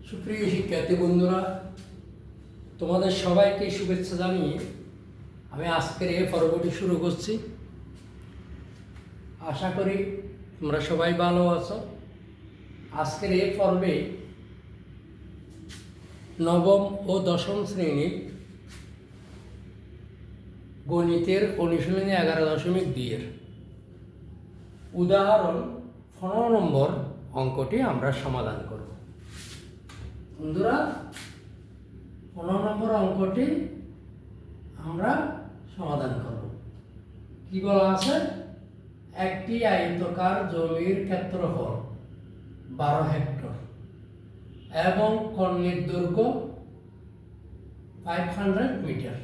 সুপ্রিয় শিক্ষার্থী বন্ধুরা, তোমাদের সবাইকে শুভেচ্ছা জানিয়ে আমি আজকের এই পর্বটি শুরু করছি। আশা করি তোমরা সবাই ভালো আছো। আজকের এই পর্বে নবম ও দশম শ্রেণীর গণিতের অনুশীলনী 11.2 উদাহরণ 15 নম্বর অঙ্কটি আমরা সমাধান করব। বন্ধুরা, 15 নম্বর অঙ্কটি আমরা সমাধান করব। কি বলা আছে? একটি আয়তাকার জমির ক্ষেত্রফল 12 হেক্টর এবং কর্ণের দৈর্ঘ্য 500 মিটার।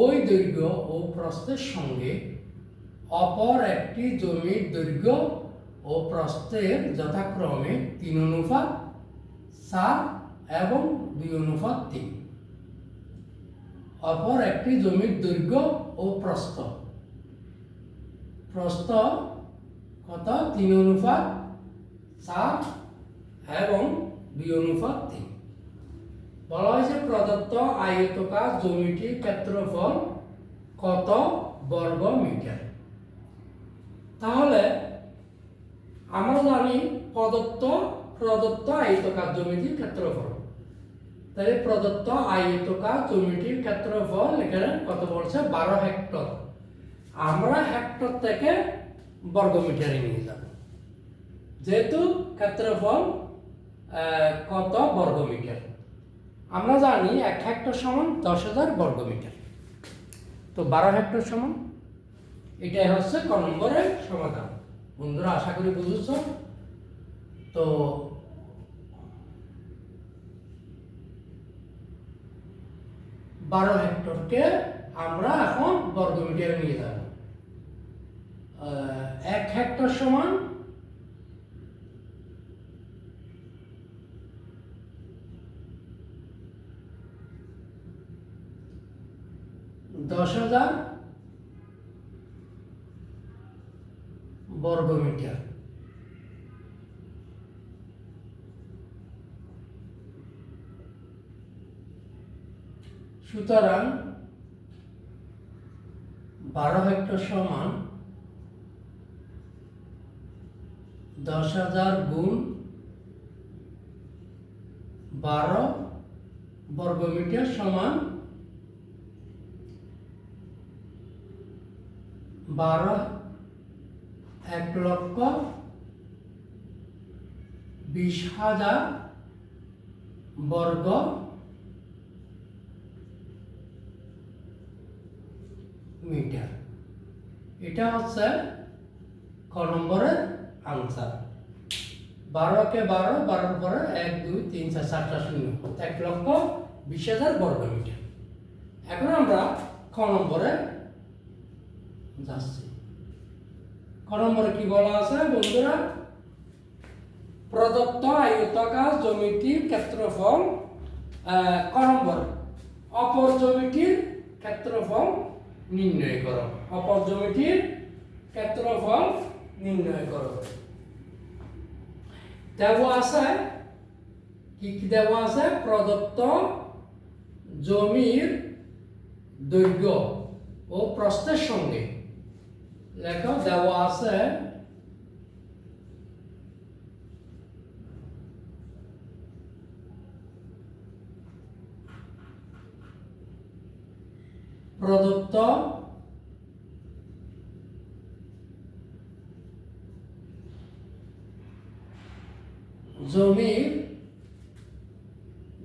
ওই দৈর্ঘ্য ও প্রস্থের সঙ্গে অপর একটি জমির দৈর্ঘ্য ও প্রস্থের যথাক্রমে 3:4 এবং 2:3। অপর একটি জমির দৈর্ঘ্য ও প্রস্থ কত? 3:4 এবং 2:3। বলা হয়েছে প্রদত্ত আয়তাকার জমিটির ক্ষেত্রফল কত বর্গ মিটার। তাহলে আমরা জানি প্রদত্ত আয়তাকার জমিটির ক্ষেত্রফল। তাহলে প্রদত্ত আয়তাকার জমিটির ক্ষেত্রফল এখানে কত বলছে? 12 হেক্টর। আমরা হেক্টর থেকে বর্গমিটারে নিয়ে যাব, যেহেতু ক্ষেত্রফল কত বর্গমিটার। আমরা জানি 1 হেক্টর সমান 10,000 বর্গমিটার। তো 12 হেক্টর সমান, এটাই হচ্ছে ক নম্বরের সমাধান। বন্ধুরা, আশা করি বুঝেছ। তো 12 হেক্টরকে আমরা এখন বর্গমিটারে নিয়ে যাব। 1 হেক্টর সমান 10,000 বর্গমিটার। সুতরাং 12 হেক্টর সমান 10,000 গুণ 12 বর্গমিটার সমান 1,20,000 বর্গ মিটার। এটা হচ্ছে ক নম্বরের আনসার। 12 কে 12, 12 পরে 1, 2, 3, 4, 4টা শূন্য, 1,20,000 বর্গ মিটার। এখন আমরা খ নম্বরে যাচ্ছি। খ নম্বরে কি বলা আছে বন্ধুরা? প্রদত্ত আয়তাকার জমিটির ক্ষেত্রফল, ক নম্বর, অপর জমিটির ক্ষেত্রফল নির্ণয় করো। অপর জমিটির ক্ষেত্রফল নির্ণয় করো। দেওয়া আছে কি দেওয়া আছে? প্রদত্ত জমির দৈর্ঘ্য ও প্রস্থের সঙ্গে লেখো। দেওয়া আছে প্রদত্ত জমির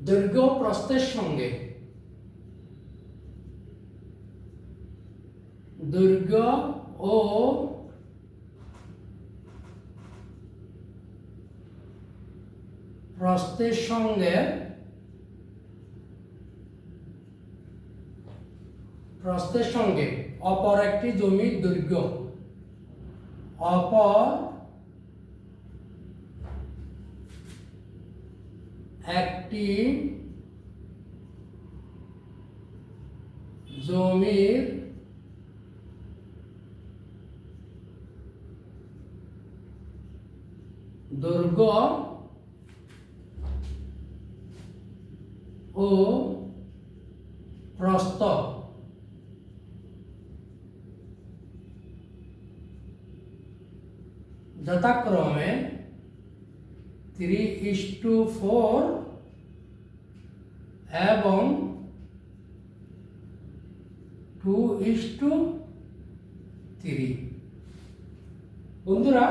দৈর্ঘ্য প্রস্থের সঙ্গে দৈর্ঘ্য ও প্রস্থের সঙ্গে অপর একটি জমির দৈর্ঘ্য, অপর একটি জমির দৈর্ঘ্য ও প্রস্থ যথাক্রমে 3:4 এবং 2:3। বন্ধুরা,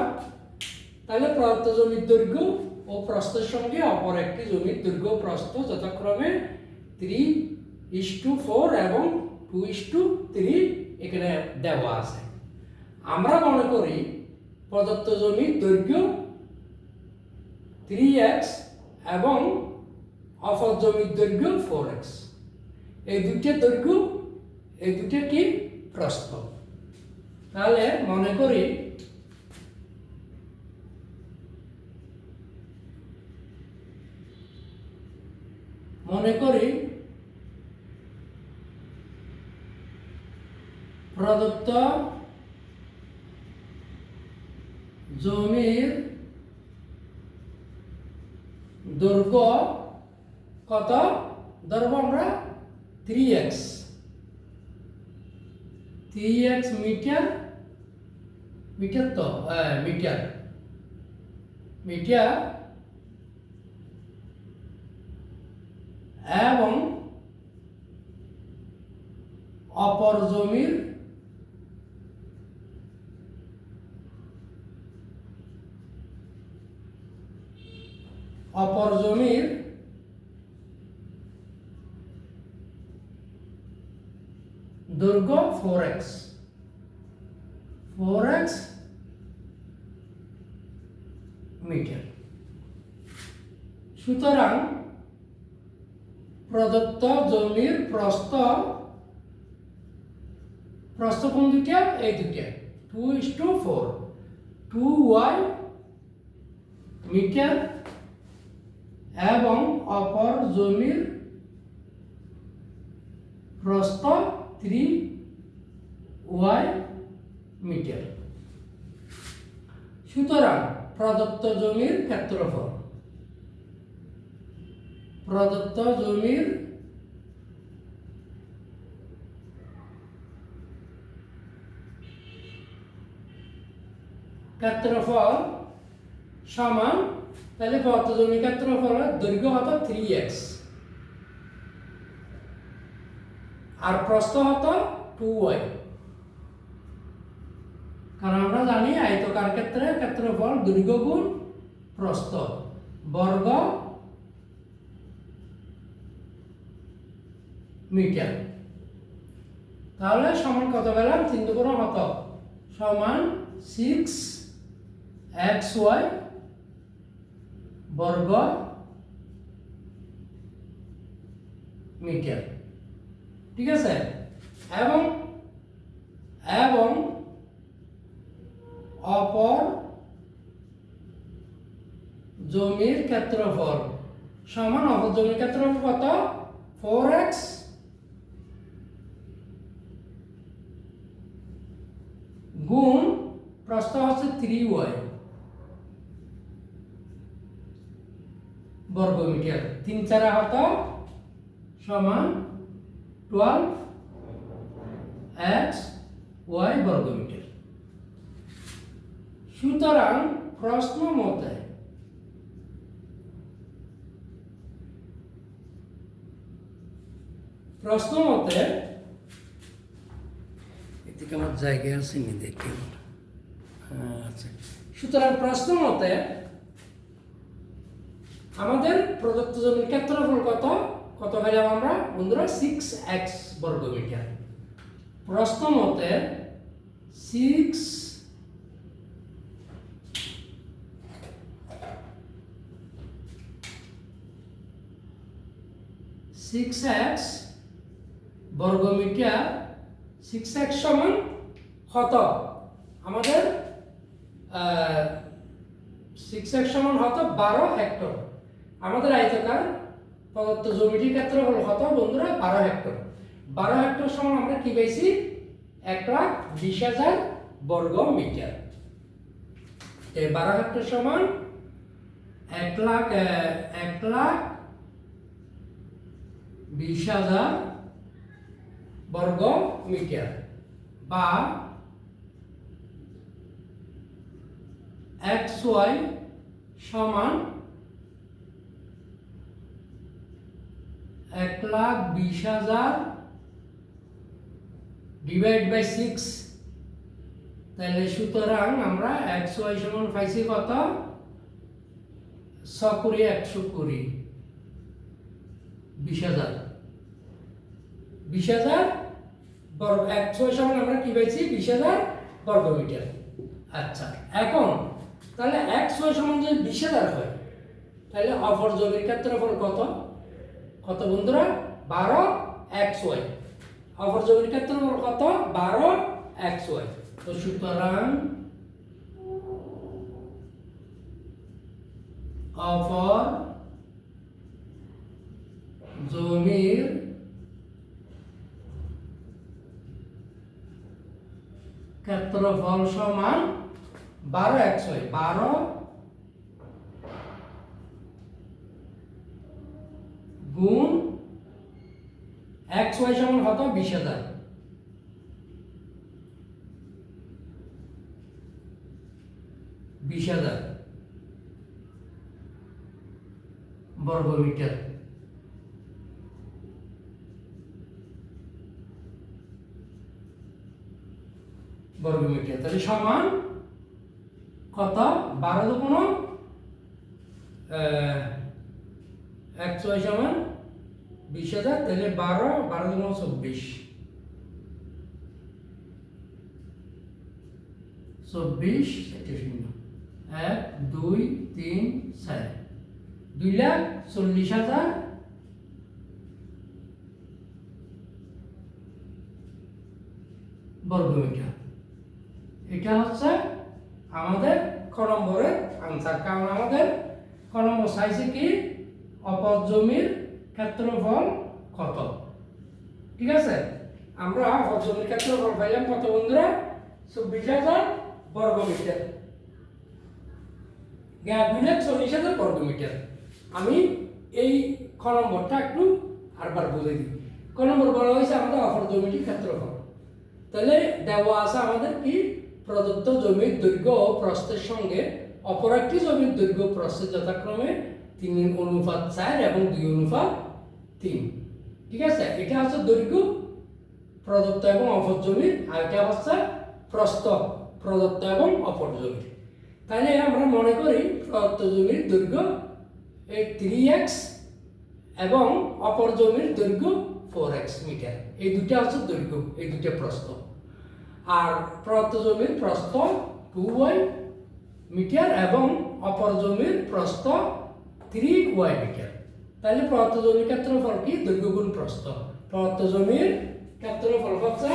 তাহলে প্রদত্ত জমির দৈর্ঘ্য ও প্রস্থের সঙ্গে অপর একটি জমির দৈর্ঘ্য প্রস্থ যথাক্রমে 3:4 এবং 2:3 এখানে দেওয়া আছে। আমরা মনে করি প্রদত্ত জমির দৈর্ঘ্য 3x এবং অপর জমির দৈর্ঘ্য 4x। এই দুইটার দৈর্ঘ্য, এই দুইটা কি প্রস্থ। তাহলে মনে করি প্রদত্ত জমির দৈর্ঘ্য কত ধরব আমরা 3x মিটার তো মিটার এবং অপর জমির দৈর্ঘ্য 4x মিটার। সুতরাং প্রদত্ত জমির প্রস্থ কোন দুইটা? এই দুইটা 2:4, 2y মিটার এবং অপর জমির প্রস্থ 3y মিটার। সুতরাং প্রদত্ত জমির ক্ষেত্রফল সমান, তাহলে প্রদত্ত জমির ক্ষেত্রফলের দৈর্ঘ্য হতো 3x আর প্রস্থ হতো 2y। কারণ আমরা জানি আয়তকার ক্ষেত্রে ক্ষেত্রফল দৈর্ঘ্য গুণ প্রস্থ বর্গ মিটার। তাহলে সমান কত পেলাম? 3 দুগুণ কত? সমান 6xy বর্গ মিটার। ঠিক আছে? এবং অপর জমির ক্ষেত্রফল সমান অপর জমির ক্ষেত্রফল কত? 4x গুণ প্রস্থ হচ্ছে 3y বর্গ মিটার। 3 4 হতো সমান 12xy বর্গ মিটার। সুতরাং প্রশ্ন মতে এদিকে আমার জায়গায় আছে নি দেখি। আচ্ছা, সুতরাং প্রশ্ন মতে আমাদের প্রদত্ত জমির ক্ষেত্রফল কত পেলাম আমরা বন্ধুরা? 6x বর্গ মিটার। প্রশ্ন মতে 6x বর্গ মিটার। 6x সমান কত? আমাদের 6x সমান হতো 12 হেক্টর। আমাদের আয়তকার প্রদত্ত জমিটির ক্ষেত্রফল কত বন্ধুরা? 12 হেক্টর। 12 হেক্টর সমান আমরা কি পেয়েছি? 1,20,000 বর্গ মিটার। 12 হেক্টর সমান 1,20,000 20,000 বর্গ মিটার বা xy সমান 1,20,000 ডিভাইড বাই 6। তাহলে সুতরাং আমরা xy সমান পাইছি কত 6 করে 120 20,000 বর্গ xy সমান আমরা কি পাইছি 20,000 বর্গ মিটার। আচ্ছা এখন তাহলে xy সমান যদি 20,000 হয় তাহলে অপর জমির ক্ষেত্রফল কত কত বন্ধুরা 12 xy। অপর জমির ক্ষেত্রফল কত 12 xy। তো সুতরাং অপর জমির ক্ষেত্রফল সমান 12 xy। 12 গুণ xy সমান কত 20,000 বর্গ মিটার। তাহলে সমান কত 12 দুগুণ xy সমান 20,000 তাহলে 12 দুগুণ 24 1 2 3 4 2,40,000 বর্গ মিটার। এটা হচ্ছে আমাদের ক নম্বরের আনসার। কারণ আমাদের ক নম্বর চাইছে কি অপর জমির ক্ষেত্রফল কত। ঠিক আছে আমরা অপর জমির ক্ষেত্রফল পাইলাম কত বন্ধুরা 24,000 বর্গ মিটার। 2,40,000 বর্গ মিটার। আমি এই ক নম্বরটা একটু আরবার বলে দিই। ক নম্বর বলা হয়েছে আমাদের অপর জমিটির ক্ষেত্রফল। তাহলে দেওয়া আছে আমাদের কি প্রদত্ত জমির দৈর্ঘ্য ও প্রস্থের সঙ্গে অপর একটি জমির দৈর্ঘ্য প্রস্থের যথাক্রমে 3:4 এবং 2:3। ঠিক আছে এটা হচ্ছে দৈর্ঘ্য প্রদত্ত এবং অপর জমির, আর এটা হচ্ছে প্রস্থ প্রদত্ত এবং অপর জমির। তাহলে আমরা মনে করি প্রদত্ত জমির দৈর্ঘ্য 3x এবং অপর জমির দৈর্ঘ্য 4x মিটার। এই দুটো হচ্ছে দৈর্ঘ্য, এই দুটো প্রস্থ। আর প্রদত্ত জমির প্রস্থ 2y মিটার এবং অপর জমির প্রস্থ 3y মিটার। তাহলে প্রদত্ত জমির ক্ষেত্রফল কি দৈর্ঘ্য গুণ প্রস্থ। প্রদত্ত জমির ক্ষেত্রফল হচ্ছে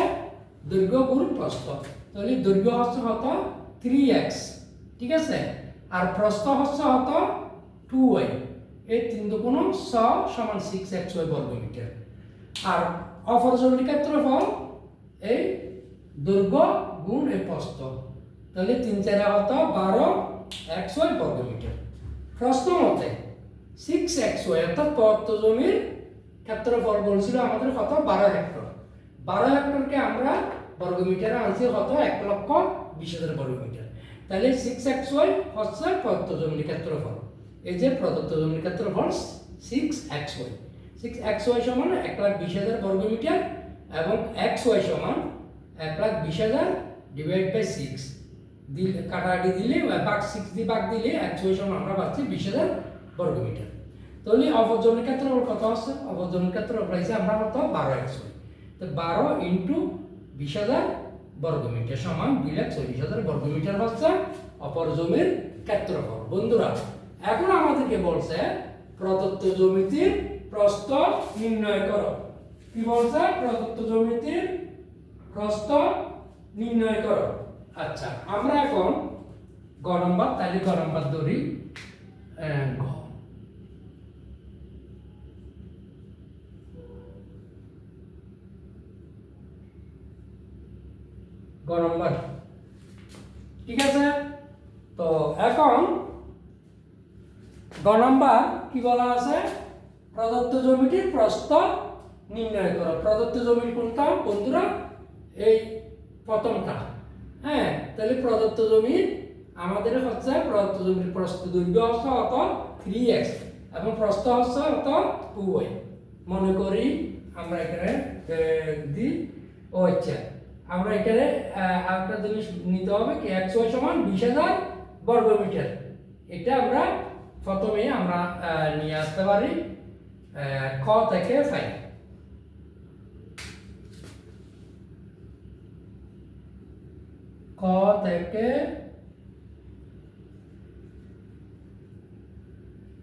দৈর্ঘ্য গুণ প্রস্থ। তাহলে দৈর্ঘ্য হচ্ছে কত 3x। ঠিক আছে আর প্রস্থ হচ্ছে কত 2y। এই 3 দুগুণ 6 সমান 6xy বর্গ মিটার। আর অপর জমির ক্ষেত্রফল এই দৈর্ঘ্য গুণ এই প্রস্থ। তাহলে 3 4 কত 12xy বর্গ মিটার। প্রশ্ন মতে 6xy অর্থাৎ প্রদত্ত জমির ক্ষেত্রফল বলছিল আমাদের কত 12 হেক্টর। 12 হেক্টরকে আমরা বর্গ মিটারে আনছি কত 1,20,000 বর্গ মিটার। তাহলে 6xy হচ্ছে প্রদত্ত জমির ক্ষেত্রফল। এই যে প্রদত্ত জমির ক্ষেত্রফল 6xy। 6xy সমান 1,20,000 বর্গ মিটার এবং xy সমান 1,20,000 ডিভাইড বাই 6 দিলে কাটাকাটি দিলে ভাগ 6 দিয়ে ভাগ দিলে xy সমান আমরা পাচ্ছি 20,000 বর্গ মিটার। তাহলে অপর জমির ক্ষেত্রফল কত আছে অপর জমির ক্ষেত্রফল পাইছি আমরা কত 12xy। তো 12 ইনটু 20,000 বর্গ মিটার সমান 2,40,000 বর্গ মিটার হচ্ছে অপর জমির ক্ষেত্রফল। বন্ধুরা এখন আমাদেরকে বলছে প্রদত্ত জমিটির প্রস্থ নির্ণয় করো। কি বলছে প্রদত্ত জমিটির প্রস্থ নির্ণয় করো। আচ্ছা আমরা এখন গ নম্বর তাহলে গ নম্বর ধরি। গ নম্বর ঠিক আছে। তো এখন গ নম্বর কি বলা আছে প্রদত্ত জমিটির প্রস্থ নির্ণয় করো। প্রদত্ত জমির কোনটা বন্ধুরা? এই প্রথমটা। হ্যাঁ, তাহলে প্রদত্ত জমির আমাদের হচ্ছে প্রদত্ত জমির প্রস্থ দৈর্ঘ্য হচ্ছে অত 3x এবং প্রস্থ হচ্ছে অত 2y। মনে করি আমরা এখানে দিই ও আচ্ছা, আমরা এখানে আরেকটা জিনিস নিতে হবে কি xy সমান 20,000 বর্গমিটার। এটা আমরা প্রথমে আমরা নিয়ে আসতে পারি ক থেকে পাই। ক থেকে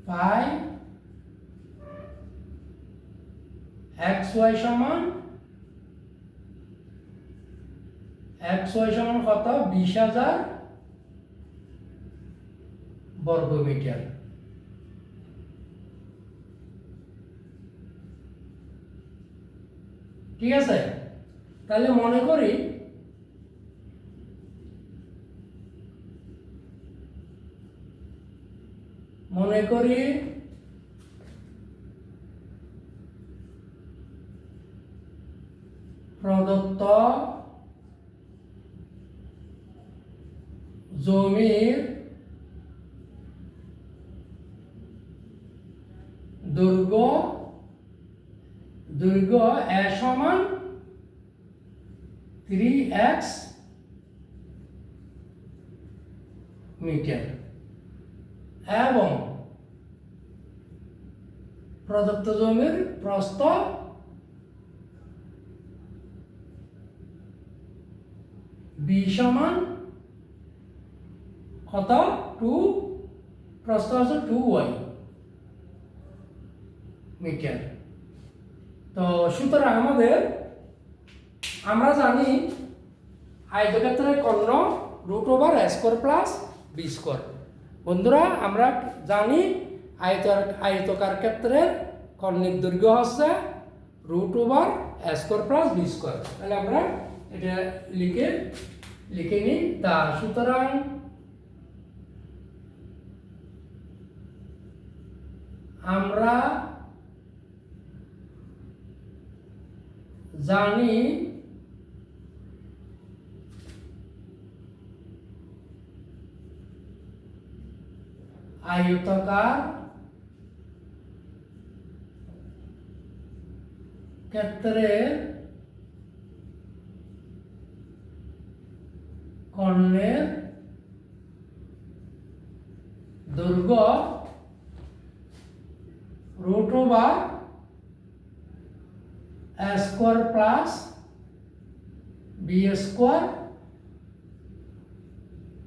পাই xy সমান কত? 20,000 বর্গমিটার। ঠিক আছে, তাহলে মনে করি প্রদত্ত জমির দৈর্ঘ্য a সমান 3x মিটার এবং প্রদত্ত জমির প্রস্থ b সমান কত? 2, প্রস্থ হচ্ছে 2y মিটার। তো সুতরাং আমরা জানি আয়তক্ষেত্রের কর্ণ √a² + b²। বন্ধুরা আমরা জানি আয়তকার ক্ষেত্রের কর্ণের দৈর্ঘ্য হচ্ছে √a² + b²। তাহলে আমরা এটা লিখে নিই। তা সুতরাং আমরা জানি আয়তকার ক্ষেত্রের কর্ণের দৈর্ঘ্য √a² + b²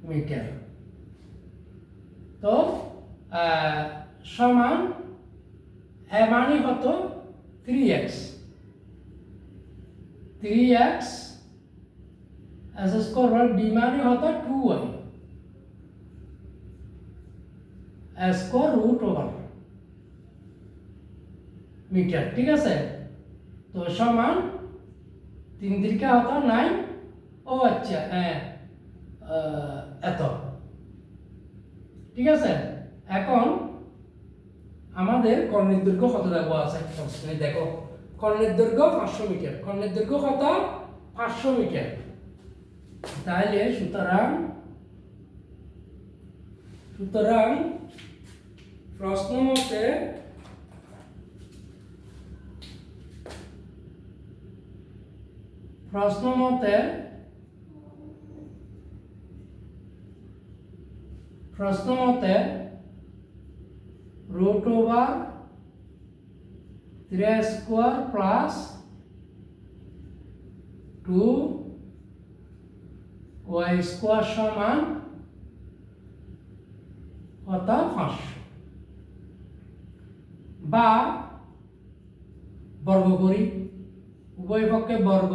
মিটার। তো সমান a মানে কত? 3x s² b মানে কত? 2y a² metre. ঠিক আছে, তো সমান 3 × 9। ও আচ্ছা, এত। ঠিক আছে, এখন আমাদের কর্ণের দৈর্ঘ্য কত দেওয়া আছে প্রশ্নে? দেখো, কর্ণের দৈর্ঘ্য 500 মিটার। কর্ণের দৈর্ঘ্য কত? 500 মিটার। তাহলে সুতরাং প্রশ্ন মতে √3² + 2y² সমান কত? 500। বা বর্গ করি, উভয় পক্ষে বর্গ।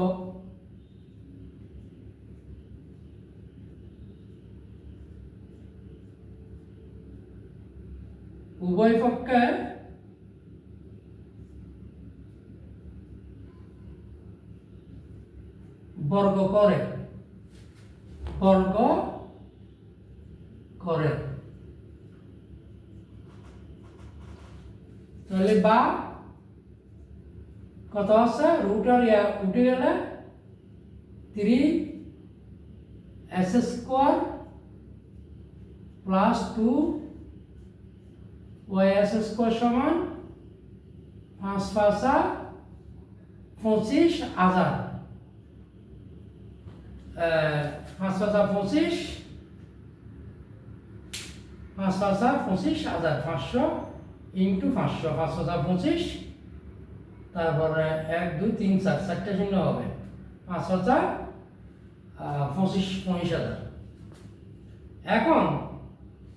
উভয় পক্ষে বর্গ করে তাহলে বা কত আছে রুট আর উঠে গেলে 3s square plus 2y square সমান 5 25,000 5 25,000 500 ইন্টু 500 525 তারপরে 1 2 3 4 চারটে চিহ্ন হবে 5,25,000। এখন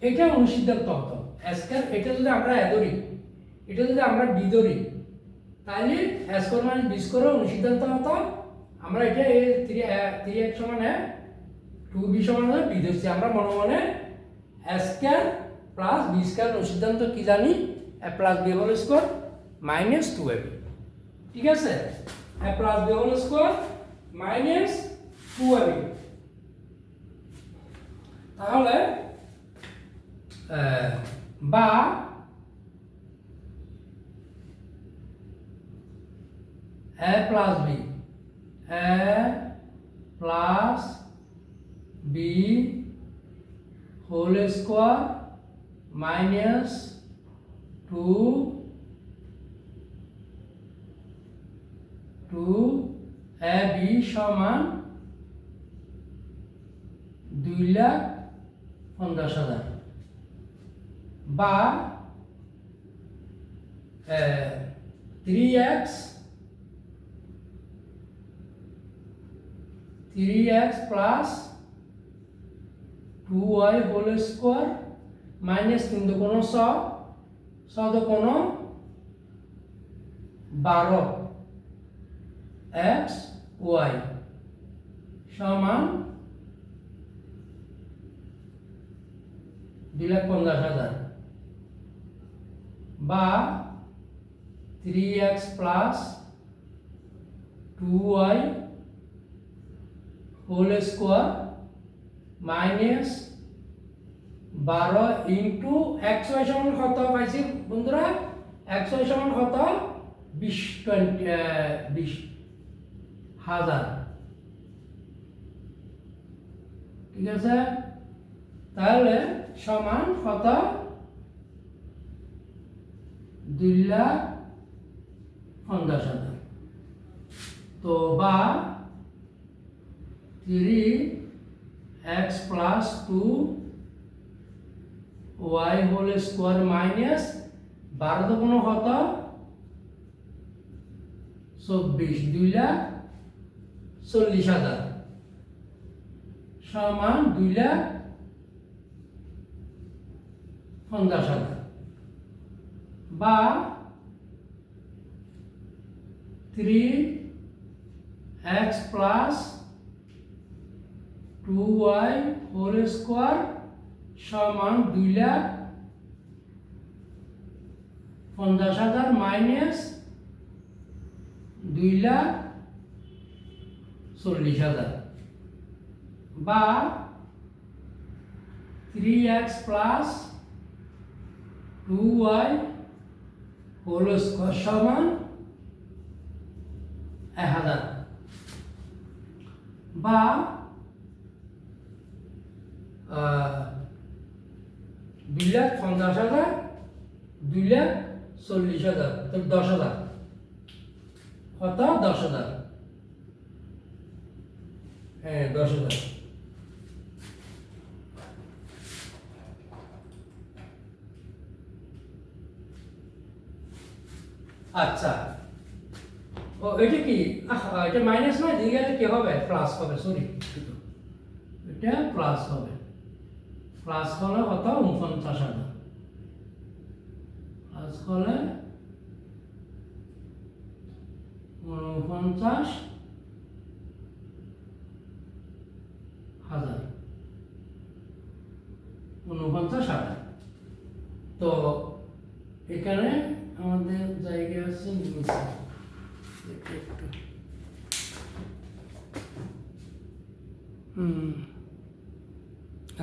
এটা অনুসিদ্ধান্ত হতো স্কয়ার, এটা যদি আমরা এ ধরি, এটা যদি আমরা বি ধরি, তাহলে স্কয়ার মানে বি স্কয়ার অনুসিদ্ধান্ত হতো। আমরা এটা 3x সমান 2b সমান বি ধরছি। আমরা মনে মনে স্কয়ার প্লাস বি স্কয়ার অনুসিদ্ধান্ত কি জানি, a plus B whole square minus 2ab। ঠিক আছে, a plus B whole square minus 2ab। তাহলে বা a plus B whole square minus 2ab সমান 2,50,000 বা 3x plus 2y whole square minus 3 দুগুণ 6 6 দুগুণ 12 x y সমান 2,50,000 বা 3x plus 2y whole square minus 12 into xy সমান কত পাইছি বন্ধুরা, xy সমান কত 20,000। ঠিক আছে, তাহলে সমান কত 2,50,000। তো বা 3x plus 2y whole square minus 12 দুগুণ কত 24 2,40,000 সমান 2,50,000 বা 3x plus 2y whole square সমান 2,50,000 মাইনাস 2,40,000 বা 3x plus 2y whole square সমান 1,000 বা 2,50,000 2,40,000 তো 10,000 কত 10,000, হ্যাঁ 10,000। আচ্ছা, ও এটা কি এটা মাইনাস না, দিয়ে গেলে কি হবে প্লাস হবে, সরি এটা প্লাস হবে, প্লাস হলে কত 49,000 প্লাস হলে 49,000। তো এখানে আমাদের জায়গা আছে একটু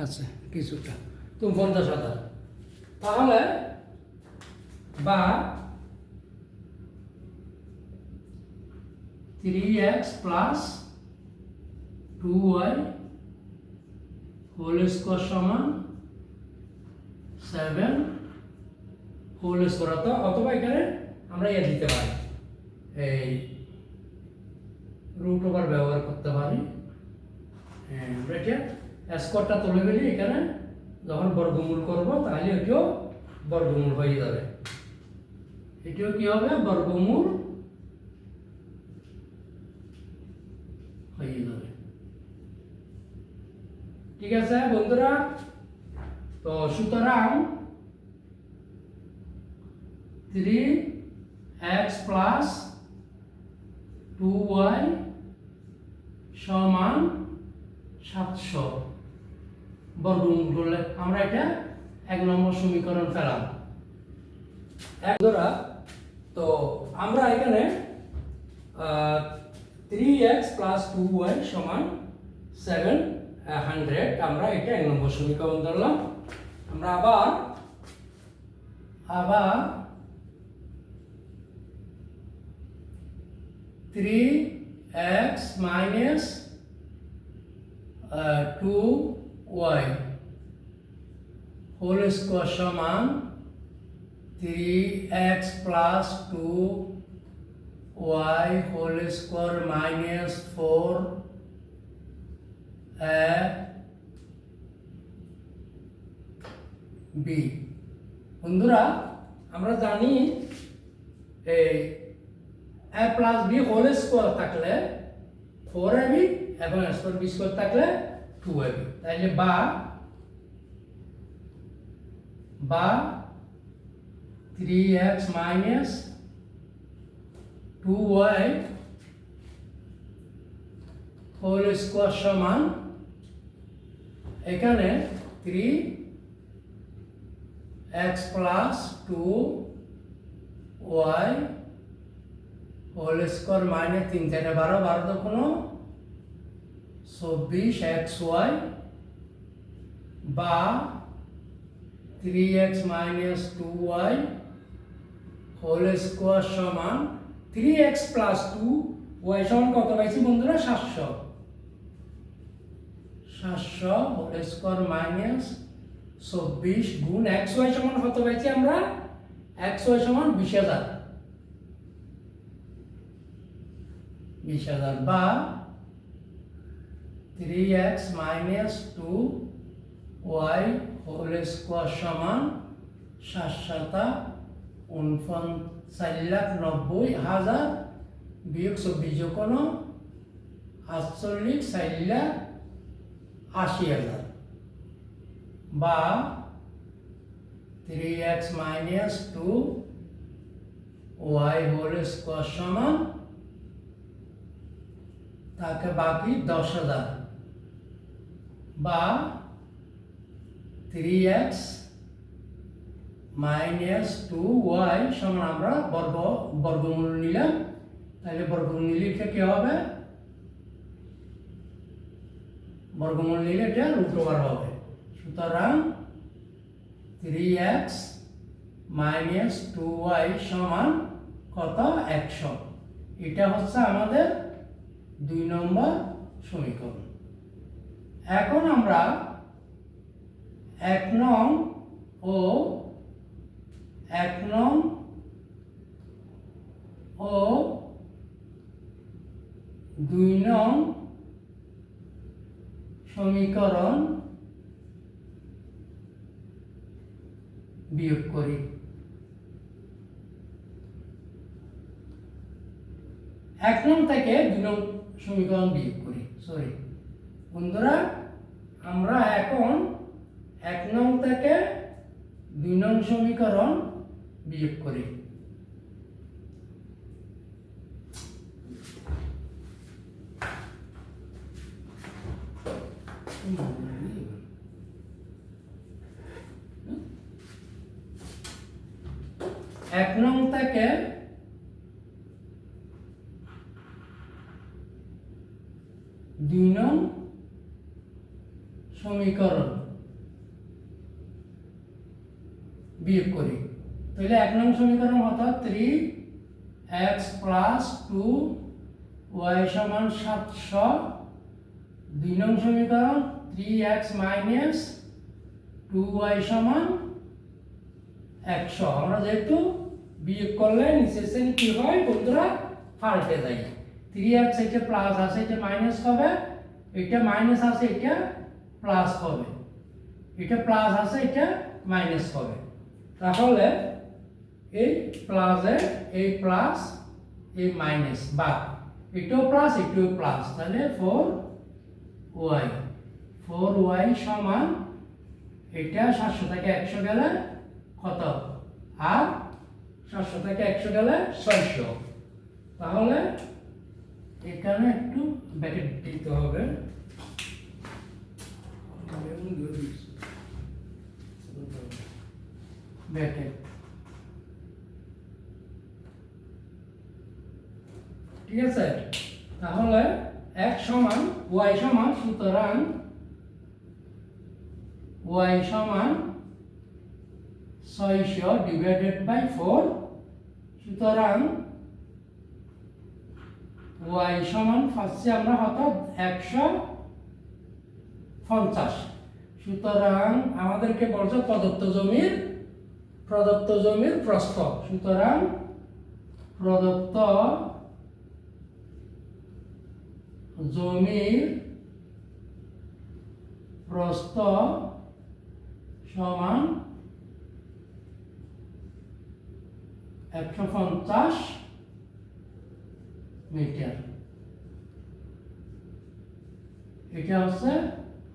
আচ্ছা কিছুটা তো 50,000। তাহলে বা 3x plus 2y whole square সমান 7 হোল স্কোয়ার। অথবা এখানে আমরা ইয়ে দিতে পারি, এই রুট ওভার ব্যবহার করতে পারি। আমরা এটা স্কোয়ারটা তুলে গেলে এখানে যখন বর্গমূল করব তাহলে এটিও বর্গমূল হয়ে যাবে, এটিও কি হবে বর্গমূল হয়ে যাবে। ঠিক আছে বন্ধুরা, তো সুতরাং 3x প্লাস 2y সমান 700 বর্গমূল করলে আমরা এটা 1 নম্বর সমীকরণ পেলাম। বন্ধুরা, তো আমরা এখানে 3x প্লাস 2y সমান 700 আমরা এটা 1 নম্বর সমীকরণ ধরলাম। আমরা আবার 3x minus 2y whole square সমান 3x plus 2y whole square minus 4b। বন্ধুরা, আমরা জানি এই a plus b whole square থাকলে 4ab এবং a স্কোয়ার b স্কোয়ার থাকলে 2ab, তাইলে বা 3x minus 2y whole square সমান এখানে 3x plus 2y whole square minus 3 4 12 12 দুগুণ 24xy বা 3x minus 2y whole square সমান 3x plus 2y সমান কত পাইছি বন্ধুরা? 700 হোল স্কোয়ার মাইনাস 24 গুণ xy সমান কত পাইছি আমরা? xy সমান 20000 বা 3x minus 2y whole square সমান 4,49,90,000 বিয়োগ 24 কোন 4,80,000 বা 3x minus 2y whole square সমান তাকে বাকি 10,000 বা 3x minus 2y সমান আমরা বর্গমূল নিলাম, তাহলে বর্গমূল নিলে এটা কি হবে? বর্গমূল নিলে এটা রুট ওভার হবে। সুতরাং 3x minus 2y সমান কত? 100। এটা হচ্ছে আমাদের 2 নম্বর সমীকরণ। এখন আমরা 1 নং ও 2 নং সমীকরণ বিয়োগ করি। 1 নং থেকে 2 নং সমীকরণ বিয়োগ করি। সরি বন্ধুরা, আমরা এখন 1 নং থেকে 2 নং সমীকরণ বিয়োগ করি। এক নং থেকে 2 নং সমীকরণ বিয়োগ করি। তাহলে 1 নং সমীকরণ হতো 3x plus 2 y সমান 700, 2 নং সমীকরণ 3x মাইনাস 2y সমান 100। আমরা যেহেতু বিয়োগ করলে নিচের শ্রেণী কি হয় বন্ধুরা পাল্টে যায়, 3x এটা প্লাস আছে এটা মাইনাস হবে, এটা মাইনাস আছে এটা প্লাস হবে, এটা প্লাস আছে এটা মাইনাস হবে। তাহলে এই প্লাসে এই প্লাস এই মাইনাস বা এটাও প্লাস এটাও প্লাস, তাহলে 4y সমান এটা 700 থেকে 100 গেলে কত, আর 700 থেকে 100 গেলে 600। তাহলে এখানে একটু ব্র্যাকেট দিতে হবে, ব্র্যাকেট, ঠিক আছে। তাহলে x সমান y সমান, সুতরাং y সমান 600 ডিভাইডেড বাই 4, সুতরাং y সমান পাচ্ছি আমরা কত 150। সুতরাং আমাদেরকে বলছে প্রদত্ত জমির প্রস্থ, সুতরাং প্রদত্ত জমির প্রস্থ সমান 150 মিটার। এটা হচ্ছে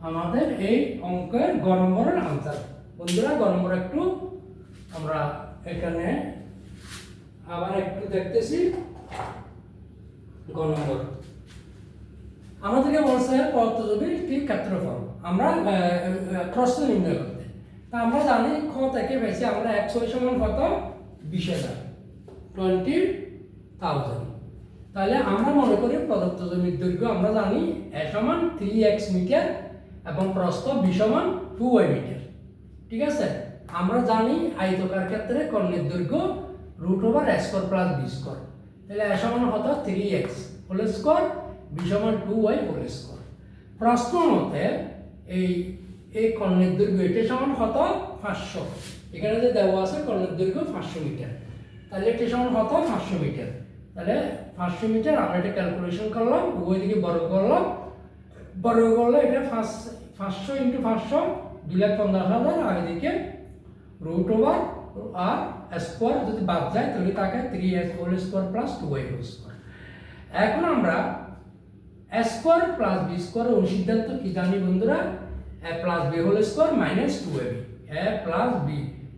আমাদের এই অঙ্কের গ নম্বরের আনসার। বন্ধুরা গ নম্বর একটু আমরা এখানে আবার একটু দেখতেছি। গ নম্বর আমাদেরকে বলছে প্রদত্ত জমির ঠিক ক্ষেত্রফল আমরা প্রস্থ নির্ণয় করতে। তা আমরা জানি খ থেকে পেয়েছি আমরা x সমান কত 20,000, 20,000। তাহলে আমরা মনে করি প্রদত্ত জমির দৈর্ঘ্য আমরা জানি a সমান 3x মিটার এবং প্রস্থ b সমান 2y মিটার, ঠিক আছে। আমরা জানি আয়তকার ক্ষেত্রে কর্ণের দৈর্ঘ্য √a² প্লাস b²। তাহলে a সমান কত 3x হোল স্কয়ার, b সমান 2y হোল স্কয়ার। প্রশ্ন মতে এই কর্ণের দৈর্ঘ্য এটা সমান কত 500, এখানে যে দেওয়া আছে কর্ণের দৈর্ঘ্য 500 মিটার, তাহলে এটা সমান কত 500 মিটার। তাহলে 500 মিটার আমরা এটা ক্যালকুলেশন করলাম, উভয় দিকে বর্গ করলাম, বর্গ করলে এটা 500 × 500 2,50,000, আর এদিকে √, আর স্কয়ার যদি বাদ যায় তাহলে থাকে 3x whole square plus 2y whole square. এখন আমরা a square plus b square এর সিদ্ধান্ত কি জানি বন্ধুরা, a plus b whole square minus 2ab, a plus b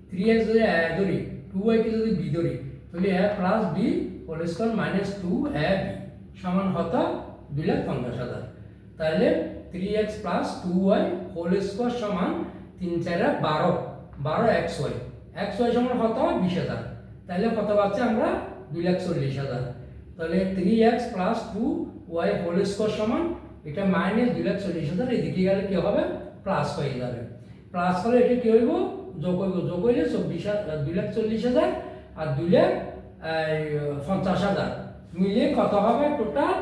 3x যদি a ধরি 2y কে যদি b ধরি তাহলে a plus b whole square minus 2ab সমান কত 2,50,000। তাহলে 3x plus 2y whole square সমান 3 × 4 = 12xy, xy সমান কত 20,000। তাহলে কত পাচ্ছি আমরা 2,40,000। তাহলে 3x plus 2y whole square সমান এটা মাইনাস 2,40,000, এদিকে গেলে কি হবে প্লাস হয়ে যাবে। প্লাস হলে এটা কি হইব যোগ হইব, যোগ হইলে 2,40,000 আর 2,50,000 মিলে কত হবে টোটাল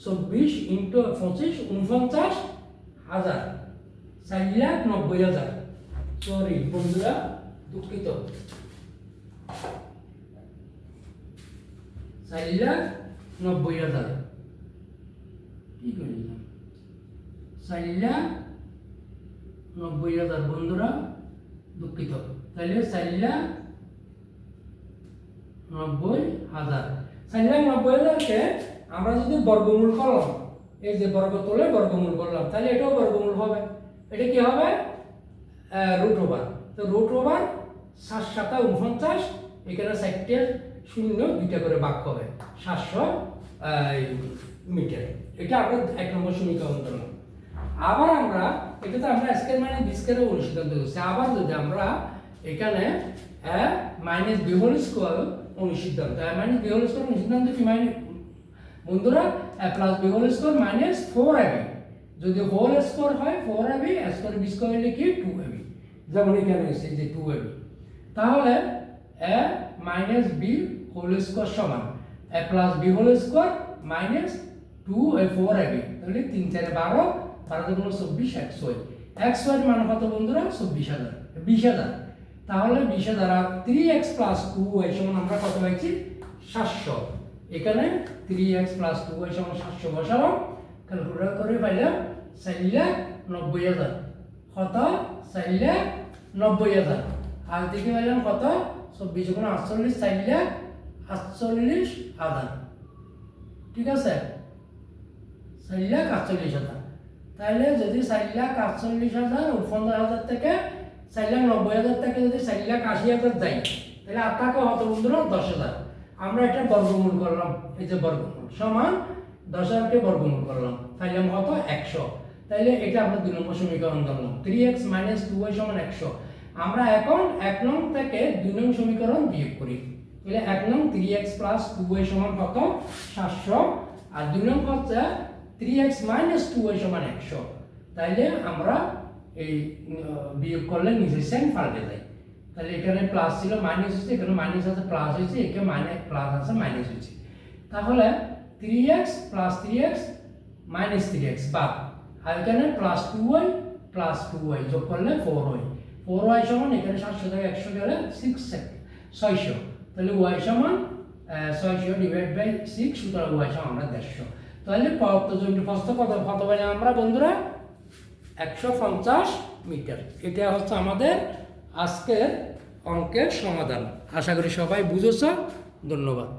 24 × 25 49,000, 4,90,000। সরি বন্ধুরা দুঃখিত, 4,90,000 কি করলাম 4,90,000 বন্ধুরা দুঃখিত। তাহলে 4,90,000, 4,90,000 কে আমরা যদি বর্গমূল করলাম, এই যে বর্গ তোলে বর্গমূল করলাম, তাহলে এটাও বর্গমূল হবে। এটা কি হবে √, তো √7 49, এখানে 4টে শূন্য 2টা করে ভাগ হবে 700 মিটার। এটা আমরা 1 নম্বর সমীকরণ করলাম। আবার আমরা এটা তো আমরা স্কয়ার মাইনাস b স্কয়ার এর অনুসিদ্ধান্ত করছি। আবার যদি আমরা এখানে a minus b whole square অনুসিদ্ধান্ত, a minus b whole square অনুসিদ্ধান্ত কি মানে বন্ধুরা a plus b whole square minus 4ab, যদি হোল স্কয়ার হয় 4ab, a square b square হলে কি 2ab, যেমন এখানে আছে যে 2ab। তাহলে a minus b whole square সমান a plus B whole square minus 4ab, তাহলে 3 4 12, 12 গুণ 24 এক্স ওয়াই। এক্স ওয়াই মান কত বন্ধুরা? 20000। তাহলে 20000 আর 3x প্লাস 2y সমান আমরা কত পাইছি? 700। এখানে 3x প্লাস 2y সমান 700 বসালাম, ক্যালকুলেটর করে পাইলাম 4,90,000। কত? 4,90,000। আর দিকে পাইলাম কত? 24 গুণ 48, 4,48,000। ঠিক আছে, 4,48,000। তাহলে যদি 4,48,000 ও 15,000 থেকে 4,90,000 থেকে যদি 4,80,000 যায়, তাহলে আপনাকে কত বন্ধুরা? 10,000। আমরা এটা বর্গমূল করলাম, এই যে বর্গমূল সমান 10,000কে বর্গমূল করলাম, পাইলাম কত? 100। তাহলে এটা আমরা 2 নম্বর সমীকরণ ধরলাম। 3x মাইনাস 2y সমান 100। আমরা এখন 1 নং থেকে 2 নং সমীকরণ বিয়োগ করি। তাহলে 1 নং 3x প্লাস 2y সমান কত? 700। আর 2 নং হচ্ছে 3x মাইনাস 2y সমান 100। তাইলে আমরা এই বিয়োগ করলে নিচের সাইন পাল্টে যায়। তাহলে এখানে প্লাস ছিল মাইনাস হচ্ছে, এখানে মাইনাস আছে প্লাস হয়েছে, এখানে মাইনাস প্লাস আছে মাইনাস হয়েছে। তাহলে 3x plus 3x minus 3x বাদ, আর এখানে প্লাস 2y যোগ করলে 4y। 4y সমান এখানে 700 থেকে 100 গেলে 600। তাহলে y সমান 600 ডিভাইড বাই 6, সুতরাং y সমান আমরা 150। তাহলে প্রদত্ত জমির প্রস্থ কত পাইলাম আমরা বন্ধুরা? 150 মিটার। এটা হচ্ছে আমাদের আজকের অঙ্কের সমাধান। আশা করি সবাই বুঝেছ। ধন্যবাদ।